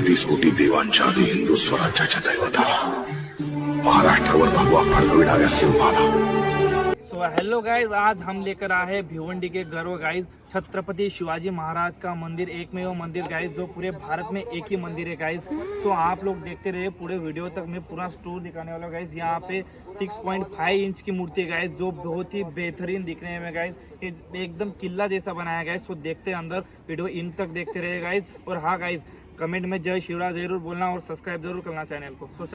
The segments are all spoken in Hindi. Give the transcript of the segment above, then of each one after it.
33 कोटी देवांच्या आधी हिंदू स्वराज्याच्या दैवता महाराष्ट्रावर भगवा फडकविणाऱ्या सिंहाला। तो हेलो गाइज, आज हम लेकर आए हैं भिवंडी के गर्व गाइज छत्रपति शिवाजी महाराज का मंदिर, एकमेव मंदिर गाइज जो पूरे भारत में एक ही मंदिर है गाइज। तो आप लोग देखते रहे पूरे वीडियो तक, मैं पूरा टूर दिखाने वाला गाइज। यहाँ पे 6.5 इंच की मूर्ति है गाइज जो बहुत ही बेहतरीन दिखने में गाइज, एकदम किला जैसा बनाया गाइज। तो देखते हैं अंदर, वीडियो इन तक देखते रहे गाइज। और हाँ गाइज, कमेंट में जय शिवराज जरूर बोलना और सब्सक्राइब जरूर करना चैनल को।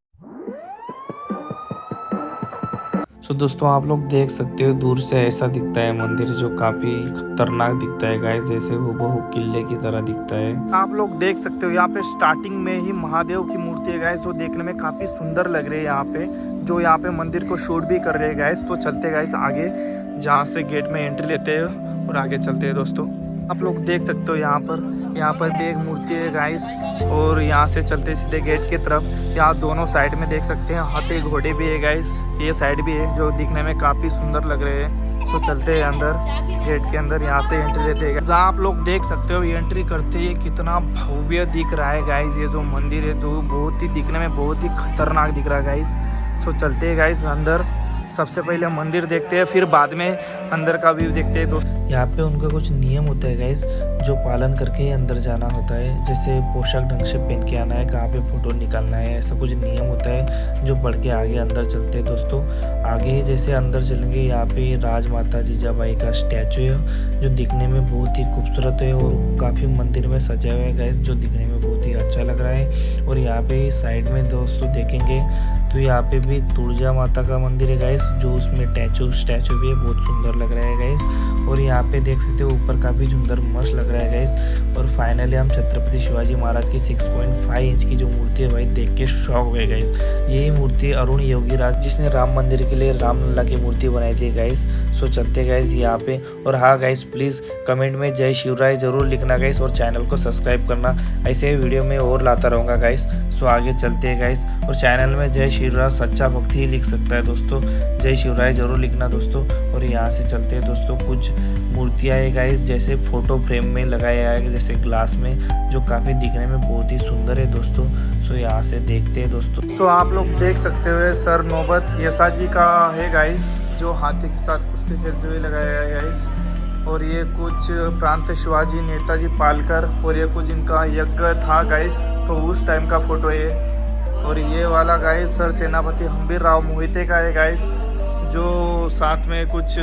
तो दोस्तों आप लोग देख सकते हो, दूर से ऐसा दिखता है मंदिर जो काफ़ी खतरनाक दिखता है गाइस, जैसे हूबहू किले की तरह दिखता है। आप लोग देख सकते हो यहाँ पे स्टार्टिंग में ही महादेव की मूर्ति है गाइस जो देखने में काफ़ी सुंदर लग रही है। यहाँ पे जो यहाँ पे मंदिर को शूट भी कर रहे हैं गाइस। तो चलते गाइस आगे, जहाँ से गेट में एंट्री लेते हैं और आगे चलते हैं दोस्तों। आप लोग देख सकते हो यहाँ पर भी एक मूर्ति है गाइस। और यहाँ से चलते सीधे गेट की तरफ। यहाँ दोनों साइड में देख सकते हैं हाथी घोड़े भी है गाइस, ये साइड भी है जो दिखने में काफ़ी सुंदर लग रहे हैं। सो चलते हैं अंदर, गेट के अंदर यहाँ से एंट्री लेते हैं। जहाँ आप लोग देख सकते हो एंट्री करते ही कितना भव्य दिख रहा है गाइस। ये जो मंदिर है जो बहुत ही दिखने में बहुत ही खतरनाक दिख रहा है गाइस। सो चलते हैं गाइस अंदर। सबसे पहले मंदिर देखते हैं, फिर बाद में अंदर का व्यू देखते हैं दोस्तों। यहाँ पे उनका कुछ नियम होता है गाइस जो पालन करके ही अंदर जाना होता है। जैसे पोशाक ढंग से पहन के आना है, कहाँ पे फोटो निकालना है, ऐसा कुछ नियम होता है जो पढ़ के आगे अंदर चलते हैं दोस्तों। आगे जैसे अंदर चलेंगे, यहाँ पे राजमाता जीजाबाई का स्टैचू है जो दिखने में बहुत ही खूबसूरत है और काफ़ी मंदिर में सजा हुआ है गाइस जो दिखने में बहुत ही अच्छा लग रहा है। और यहाँ पे साइड में दोस्तों देखेंगे तो यहाँ पे भी तुलजा माता का मंदिर है गाइस जो उसमें स्टैचू भी है, बहुत सुंदर लग रहा है गाइस। और यहाँ पे देख सकते हो ऊपर काफ़ी सुंदर मस्त लग रहा है गाइस। और फाइनली हम छत्रपति शिवाजी महाराज की 6.5 इंच की जो मूर्ति है भाई देख के शौक हुए गाइस। यही मूर्ति अरुण योगी राज जिसने राम मंदिर के लिए रामलला की मूर्ति बनाई थी गाइस। सो चलते गाइस यहाँ पे। और हाँ गाइस, प्लीज़ कमेंट में जय शिवराय जरूर लिखना गाइस और चैनल को सब्सक्राइब करना। ऐसे ही वीडियो में और लाता रहूँगा गाइस। सो आगे चलते हैं गाइस। और चैनल में जय शिवराय सच्चा भक्ति ही लिख सकता है दोस्तों, जय शिवराय जरूर लिखना दोस्तों। और यहाँ से चलते हैं दोस्तों, कुछ मूर्तियाँ है गाइस जैसे फोटो फ्रेम में लगाया है जैसे ग्लास में, जो काफ़ी दिखने में बहुत ही सुंदर है दोस्तों। सो यहाँ से देखते हैं दोस्तों। तो आप लोग देख सकते हो सर नौबत यसाजी का है गाइस जो हाथी के साथ कुश्ती खेलते हुए लगाया है गाइस। और ये कुछ प्रांत शिवाजी नेताजी पालकर, और ये कुछ इनका यज्ञ था गाइस तो उस टाइम का फोटो है। और ये वाला गाइस सर सेनापति हम्बीर राव मोहिते का है गाइस जो साथ में कुछ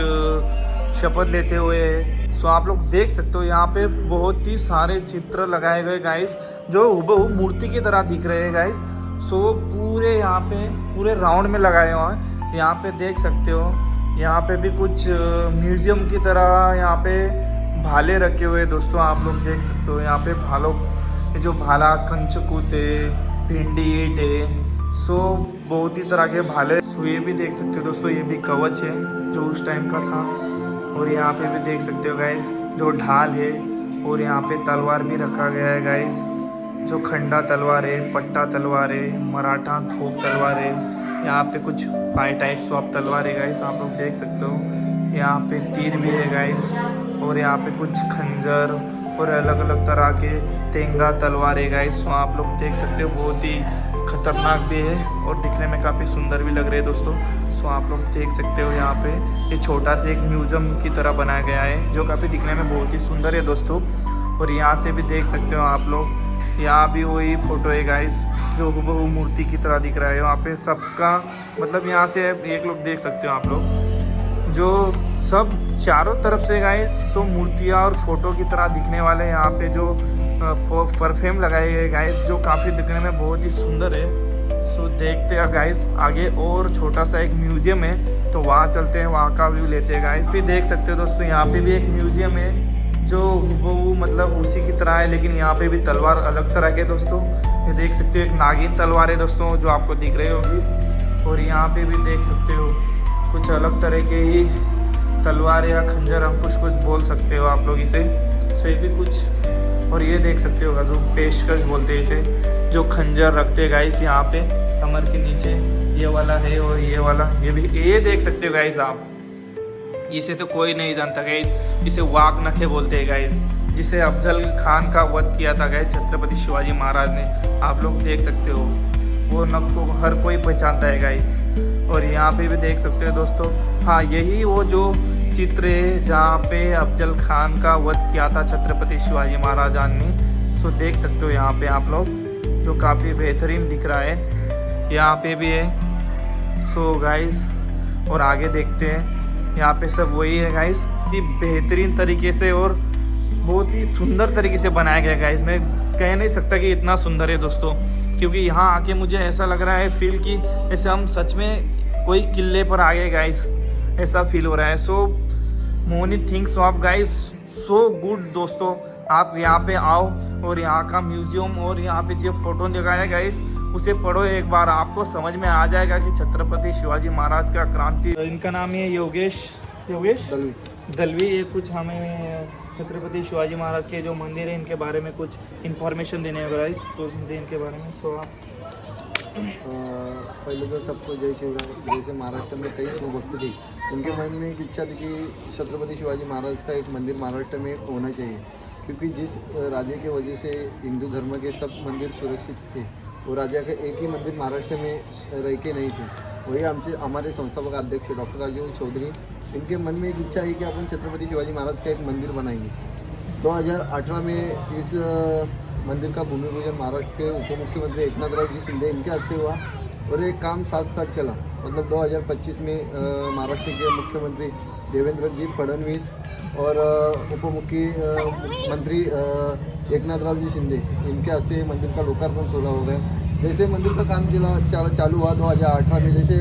शपथ लेते हुए है। सो आप लोग देख सकते हो यहाँ पे बहुत ही सारे चित्र लगाए गए गाइस जो हूबहू मूर्ति की तरह दिख रहे हैं गाइस। सो पूरे यहाँ पे पूरे राउंड में लगाए हुए हैं। यहाँ पे देख सकते हो, यहाँ पे भी कुछ म्यूजियम की तरह यहाँ पे भाले रखे हुए हैं दोस्तों। आप लोग देख सकते हो यहाँ पे भालों जो भाला कंचकूत है, भिंडी ईट है, सो बहुत ही तरह के भाले। सो ये भी देख सकते हो दोस्तों, ये भी कवच है जो उस टाइम का था। और यहाँ पे भी देख सकते हो गाइस जो ढाल है। और यहाँ पे तलवार भी रखा गया है गाइस जो खंडा तलवार है, पट्टा तलवार है, मराठा थोक तलवार है। यहाँ पे कुछ 5 टाइप्स ऑफ तलवार है गाइस, आप लोग देख सकते हो। यहाँ पे तीर भी है गाइस। और यहाँ पे कुछ खंजर और अलग अलग तरह के तेंगा तलवार है गाइस। सो आप लोग देख सकते हो बहुत ही खतरनाक भी है और दिखने में काफ़ी सुंदर भी लग रहे हैं दोस्तों। सो आप लोग देख सकते हो यहाँ पे ये छोटा सा एक म्यूजियम की तरह बनाया गया है जो काफ़ी दिखने में बहुत ही सुंदर है दोस्तों। और यहाँ से भी देख सकते हो आप लोग, यहाँ भी वही फ़ोटो है गाइस जो हूबहू मूर्ति की तरह दिख रहा है। वहाँ पे सबका मतलब यहाँ से एक लोग देख सकते हो आप लोग जो सब चारों तरफ से गाइस सो मूर्तियाँ और फोटो की तरह दिखने वाले यहाँ पे जो परफ्रेम लगाए गए गाइस जो काफ़ी दिखने में बहुत ही सुंदर है। सो देखते हैं गाइस आगे, और छोटा सा एक म्यूजियम है तो वहाँ चलते हैं, वहाँ का व्यू लेते हैं गाइस। भी देख सकते हो दोस्तों यहाँ पे भी एक म्यूजियम है जो वो मतलब उसी की तरह है, लेकिन यहाँ पे भी तलवार अलग तरह के दोस्तों। ये देख सकते हो एक नागिन तलवार है दोस्तों जो आपको दिख रही होगी। और यहाँ पे भी देख सकते हो कुछ अलग तरह के ही तलवार या खंजर, हम कुछ बोल सकते हो आप लोग इसे। सो ये भी कुछ। और ये देख सकते हो जो पेशकश बोलते हैं इसे, जो खंजर रखते हैं गाइस यहाँ पे कमर के नीचे, ये वाला है। और ये वाला ये भी ये देख सकते हो गाइस आप, इसे तो कोई नहीं जानता गाइस, इसे वाक नखे बोलते हैं गाइस। जिसे अफजल खान का वध किया था गाइस छत्रपति शिवाजी महाराज ने। आप लोग देख सकते हो वो नग को हर कोई पहचानता है गाइस। और यहाँ पे भी देख सकते हो दोस्तों, हाँ यही वो जो चित्र है जहाँ पे अफजल खान का वध किया था छत्रपति शिवाजी महाराज ने। सो देख सकते हो यहाँ पे आप लोग, जो काफ़ी बेहतरीन दिख रहा है। यहाँ पे भी है। सो गाइस और आगे देखते हैं, यहाँ पे सब वही है गाइस। बेहतरीन तरीके से और बहुत ही सुंदर तरीके से बनाया गया गाइस। मैं कह नहीं सकता कि इतना सुंदर है दोस्तों, क्योंकि यहाँ आके मुझे ऐसा लग रहा है फील कि जैसे हम सच में कोई किले पर आ गए गाइस, ऐसा फील हो रहा है। So many things of guys so good दोस्तों, आप यहाँ पे आओ और यहाँ का म्यूजियम और यहाँ पे जो फोटो लगाया गाइस उसे पढ़ो एक बार, आपको समझ में आ जाएगा कि छत्रपति शिवाजी महाराज का क्रांति। इनका नाम है योगेश दलवी। ये कुछ हमें छत्रपति शिवाजी महाराज के जो मंदिर है इनके बारे में कुछ इन्फॉर्मेशन देने गाइस, तो इनके बारे में। सो आप पहले तो सबको जय शिवराय। जैसे महाराष्ट्र में कई शिवभक्त थे, उनके मन में एक इच्छा थी कि छत्रपति शिवाजी महाराज का एक मंदिर महाराष्ट्र में होना चाहिए, क्योंकि जिस राजा की वजह से हिंदू धर्म के सब मंदिर सुरक्षित थे, वो राजा का एक ही मंदिर महाराष्ट्र में रह के नहीं थे। वही हमारे संस्थापक अध्यक्ष डॉक्टर राजीव चौधरी, इनके मन में एक इच्छा है कि अपन छत्रपति शिवाजी महाराज का एक मंदिर बनाएंगे। 2018 में इस मंदिर का भूमि पूजन महाराष्ट्र के उप मुख्यमंत्री एकनाथराव जी शिंदे इनके हाथ से हुआ और ये काम साथ साथ चला। मतलब 2025 में महाराष्ट्र के मुख्यमंत्री देवेंद्र जी फडणवीस और उप मुख्यमंत्री एकनाथराव जी शिंदे इनके हाथ से मंदिर का लोकार्पण 16 हो गया। जैसे मंदिर का काम चालू हुआ 2018 में, जैसे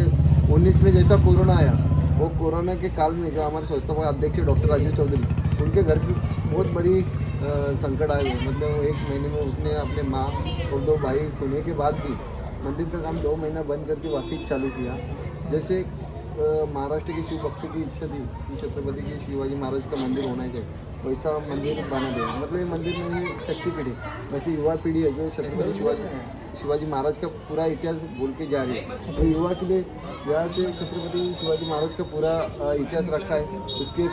19 में जैसा कोरोना आया, वो कोरोना के काल में जो हमारे संस्थापक अध्यक्ष डॉक्टर राजीव चौधरी, उनके घर की बहुत बड़ी संकट आए हुए। मतलब 1 महीने में उसने अपने माँ और 2 भाई होने के बाद भी मंदिर का काम 2 महीना बंद करके वापस चालू किया। जैसे महाराष्ट्र की शिव भक्ति की इच्छा थी कि छत्रपति की शिवाजी महाराज का मंदिर होना चाहिए, वैसा मंदिर बना दिया। मतलब ये मंदिर में ही शक्ति पीढ़ी, वैसे युवा पीढ़ी है जो छत्रपति शिवाजी महाराज का पूरा इतिहास बोल के जा रही है। तो युवा के लिए यहाँ से छत्रपति शिवाजी महाराज का पूरा इतिहास रखा है। उसके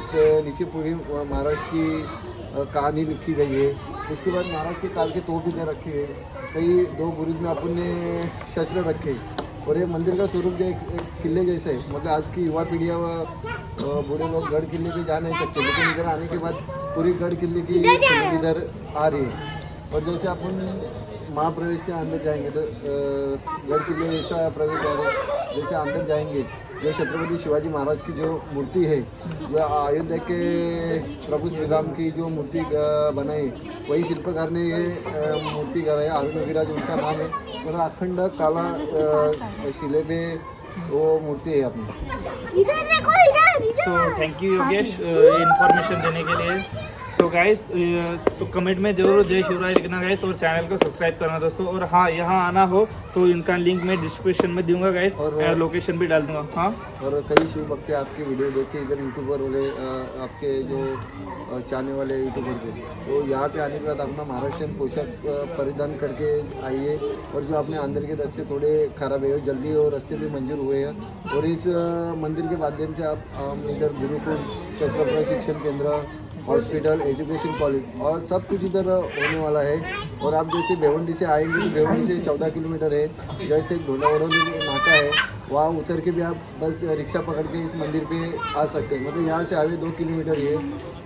नीचे पूरी महाराष्ट्र की कहानी लिखी गई है। उसके बाद महाराष्ट्र के काल के तोप भी रखे हैं, कई 2 बुरुज में अपन ने शस्त्र रखे। और ये मंदिर का स्वरूप जो एक किले जैसा है। मतलब आज की युवा पीढ़ियाँ बूढ़े लोग गढ़ किले पे जा नहीं सकते, लेकिन इधर आने के बाद पूरी गढ़ किले की इधर आ रही है। और जैसे अपन महाप्रवेश के अंदर जाएंगे तो गढ़ किले ऐसा प्रवेश आ रहा है। जैसे अंदर जाएंगे, जो छत्रपति शिवाजी महाराज की जो मूर्ति है, जो अयोध्या के प्रभु श्री राम की जो मूर्ति बनाई, वही शिल्पकार ने ये मूर्ति कराई। अरुण विराज उनका नाम है। और अखंड काला शिले पे वो मूर्ति है अपनी। So thank you Yogesh information देने के लिए। सो गाइस तो कमेंट में जरूर जय शिवराय लिखना गाइस, और चैनल को सब्सक्राइब करना दोस्तों। और हाँ, यहाँ आना हो तो इनका लिंक मैं डिस्क्रिप्शन में दूंगा गाइस, और लोकेशन भी डाल दूंगा। हाँ, और कई शिव भक्त आपकी वीडियो देख के इधर यूट्यूबर वाले आपके जो चाहने वाले यूट्यूबर थे, तो यहाँ पे आने के बाद अपना महाराष्ट्रियन पोशाक परिधान करके आइए। और जो अपने अंदर के रास्ते थोड़े खराब है, जल्दी और रास्ते भी मंजूर हुए हैं। और इस मंदिर के माध्यम से आप इधर गुरुकुल, शस्त्र प्रशिक्षण केंद्र, हॉस्पिटल, एजुकेशन कॉलेज और सब कुछ इधर होने वाला है। और आप जैसे भिवंडी से आएंगे तो भिवंडी से 14 किलोमीटर है। जैसे ढोलावरोली नाका है, वहाँ उतर के भी आप बस रिक्शा पकड़ के इस मंदिर पे आ सकते हैं। मतलब यहाँ से आगे 2 किलोमीटर ही है।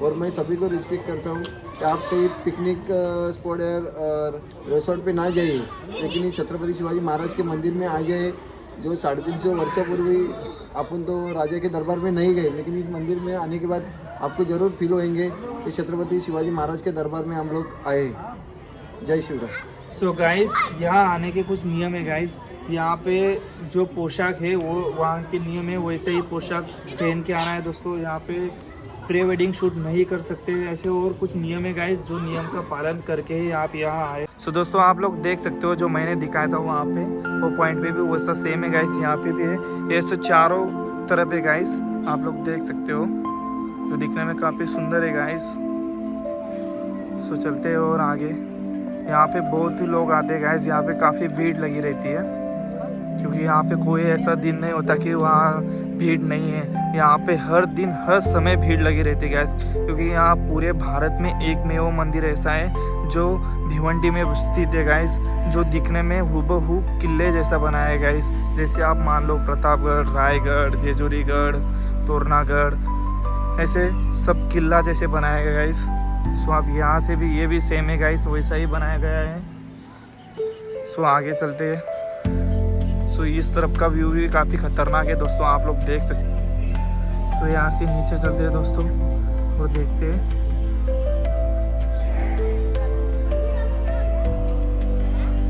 और मैं सभी को रिक्वेस्ट करता हूँ कि आप कहीं पिकनिक स्पॉट और रिसोर्ट पे ना जाइए, लेकिन छत्रपति शिवाजी महाराज के मंदिर में आ जाए। जो 350 वर्षापूर्वी अपन तो राजा के दरबार में नहीं गए, लेकिन इस मंदिर में आने के बाद आपको ज़रूर फील होंगे कि छत्रपति शिवाजी महाराज के दरबार में हम लोग आए। जय शिवराय। सो गाइस यहाँ आने के कुछ नियम है गाइस। यहाँ पे जो पोशाक है वो वहाँ के नियम है, वैसे ही पोशाक पहन के आना है दोस्तों। यहाँ पे प्री वेडिंग शूट नहीं कर सकते, ऐसे और कुछ नियम है गाइस, जो नियम का पालन करके ही आप यहाँ आए। सो दोस्तों आप लोग देख सकते हो जो मैंने दिखाया था वहाँ पे, वो पॉइंट पे भी वैसा सेम है गाइस, यहाँ पे भी है। ये सो चारों तरफ है गाइस, आप लोग देख सकते हो, जो दिखने में काफ़ी सुंदर है गाइस। सो चलते हैं और आगे। यहाँ पे बहुत ही लोग आते हैं गाइस, यहाँ पे काफ़ी भीड़ लगी रहती है। क्योंकि यहाँ पे कोई ऐसा दिन नहीं होता कि वहाँ भीड़ नहीं है। यहाँ पे हर दिन हर समय भीड़ लगी रहती है गैस, क्योंकि यहाँ पूरे भारत में एकमेव मंदिर ऐसा है जो भिवंडी में स्थित है गाइस, जो दिखने में हूबहू किले जैसा बनाया है गाइस। जैसे आप मान लो प्रतापगढ़, रायगढ़, जेजूरीगढ़, तोरनागढ़, ऐसे सब किला जैसे बनाया गया गाइस। सो आप यहाँ से भी ये भी सेम है गाइस, वैसा ही बनाया गया है। सो आगे चलते हैं। सो इस तरफ का व्यू भी काफ़ी खतरनाक है दोस्तों, आप लोग देख सकते हैं। सो यहाँ से नीचे चलते हैं दोस्तों और देखते हैं।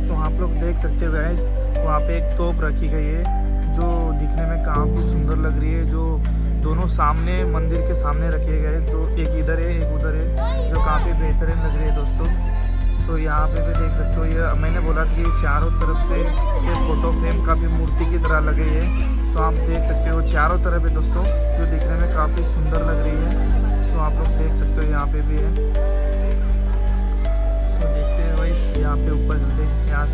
तो आप लोग देख सकते हो गाइस, वहाँ पे एक तोप रखी गई है जो दिखने में काफ़ी सुंदर लग रही है, जो दोनों सामने मंदिर के सामने रखे गए, दो एक इधर है एक उधर है, जो काफ़ी बेहतरीन लग रही है दोस्तों। सो यहाँ पे भी देख सकते हो, ये मैंने बोला था कि चारों तरफ से ये फोटो फ्रेम काफ़ी मूर्ति की तरह लगी है। तो आप देख सकते हो चारों तरफ है दोस्तों, जो दिखने में काफ़ी सुंदर लग रही है। सो आप लोग देख सकते हो यहाँ पे भी है। सो देखते हैं भाई, यहाँ पे ऊपर चलते हैं, यहाँ